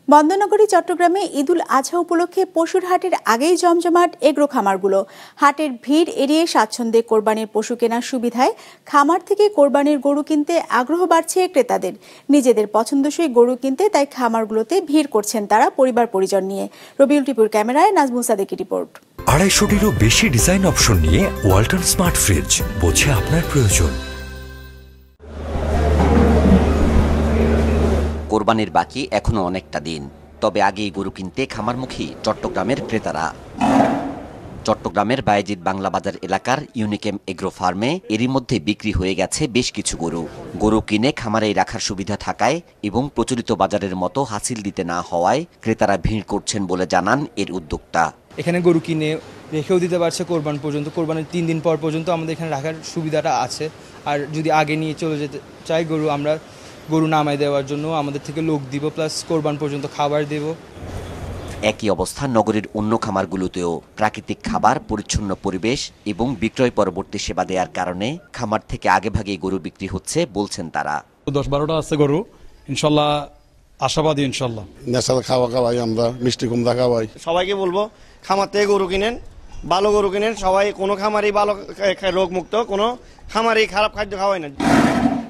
বন্দনগরী চট্টগ্রামে ঈদুল আজহা উপলক্ষে পশুর হাটের আগেই জমজমাট এগ্রো খামারগুলো। হাটের ভিড় এড়িয়ে স্বাচ্ছন্দ্যে কোরবানির পশু কেনার সুবিধায় খামার থেকে কোরবানির গরু কিনতে আগ্রহ বাড়ছে ক্রেতাদের। নিজেদের পছন্দসই গরু কিনতে তাই খামারগুলোতে ভিড় করছেন তারা পরিবার পরিজন নিয়ে। রবিউল টিপুর ক্যামেরায় নাজমুল সাদেকি রিপোর্ট। 250টিরও বেশি ডিজাইন অপশন নিয়ে ওয়ালটন স্মার্ট ফ্রিজ, বোঝে আপনার প্রয়োজন। কোরবানির বাকি এখনো অনেকটা দিন, তবে আগেই গরু কিনতে খামারমুখী চট্টগ্রামের ক্রেতারা। চট্টগ্রামের বায়েজিদ বাংলা বাজার এলাকার ইউনিকেম এগ্রো ফার্মে এরই মধ্যে বিক্রি হয়ে গেছে বেশ কিছু গরু কিনে খামারেই রাখার সুবিধা থাকায় এবং প্রচলিত বাজারের মতো হাসিল দিতে না হওয়ায় ক্রেতারা ভিড় করছেন বলে জানান এর উদ্যোক্তা। এখানে গরু কিনে রেখেও দিতে পারছে কোরবান পর্যন্ত, কোরবানের 3 দিন পর পর্যন্ত আমাদের এখানে রাখার সুবিধাটা আছে। আর যদি আগে নিয়ে চলে যেতে চাই আমরা গরু নামাই দেওয়ার জন্য আমাদের থেকে লোক দিব, প্লাস কোরবান পর্যন্ত খাবার দেব। একই অবস্থা নগরীর অন্য খামারগুলোতেও। প্রাকৃতিক খাবার, পরিচ্ছন্ন পরিবেশ এবং বিক্রয় পরবর্তী সেবা দেওয়ার কারণে খামার থেকে আগেভাগেই গরু বিক্রি হচ্ছে বলছেন তারা। 10-12টা আছে গরু, ইনশাল্লাহ আশাবাদী। ইনশাল্লাহ ন্যাচারাল খাওয়াই, আমরা মিষ্টি কুমড়া খাওয়াই। সবাইকে বলবো খামার থেকে গরু কিনেন, ভালো গরু কিনেন। সবাই কোনো খামারই ভালো রোগমুক্ত, কোনো খামারই খারাপ খাদ্য খাওয়াই না।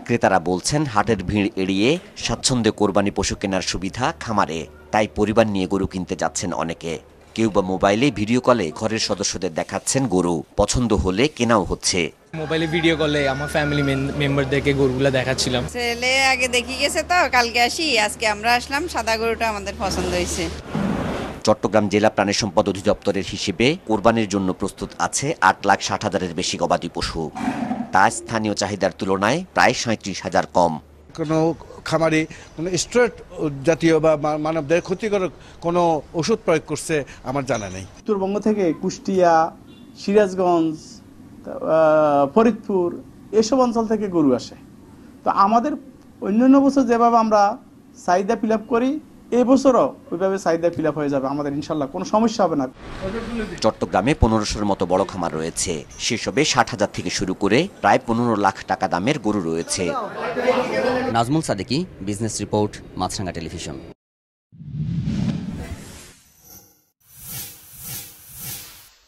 ক্রেতারা বলছেন হাটের ভিড় এড়িয়ে স্বাচ্ছন্দ্যে কোরবানি পশু কেনার সুবিধা খামারে, তাই পরিবার নিয়ে গরু কিনতে যাচ্ছেন অনেকে। কেউ বা মোবাইলে ভিডিও কলে ঘরের সদস্যদের দেখাচ্ছেন গরু, পছন্দ হলে কেনাও হচ্ছে। মোবাইলে ভিডিও কলে আমার ফ্যামিলি মেম্বারদেরকে গরুগুলো দেখাচ্ছিলাম। ছেলে আগে দেখি গেছে, তো কালকে আসি, আজকে আমরা আসলাম। সাদা গরুটা আমাদের পছন্দ হয়েছে। চট্টগ্রাম জেলা প্রাণী সম্পদ অধিদপ্তরের হিসেবে কোরবানির জন্য প্রস্তুত আছে 8,60,000-এর বেশি গবাদি পশু। তা স্থানীয় চাহিদার তুলনায় প্রায় 37,000 কম। কোনো খামারি কোনো স্ট্রেট জাতীয় বা মানবদের ক্ষতিকারক কোনো ওষুধ প্রয়োগ করছে আমার জানা নেই। উত্তরবঙ্গ থেকে কুষ্টিয়া, সিরাজগঞ্জ, ফরিদপুর এসব অঞ্চল থেকে গরু আসে। তো আমাদের অন্যান্য বছর যেভাবে আমরা চাহিদা ফিল আপ করি, এই বছরও ওইভাবে চাহিদা ফিল আপ হয়ে যাবে আমাদের, ইনশাল্লাহ কোনো সমস্যা হবে না। চট্টগ্রামে 1500-র মতো বড় খামার রয়েছে। সেসবে 60,000 থেকে শুরু করে প্রায় 15 লাখ টাকা দামের গরু রয়েছে। নাজমুল সাদেকি, বিজনেস রিপোর্ট, মাছরাঙ্গা টেলিভিশন।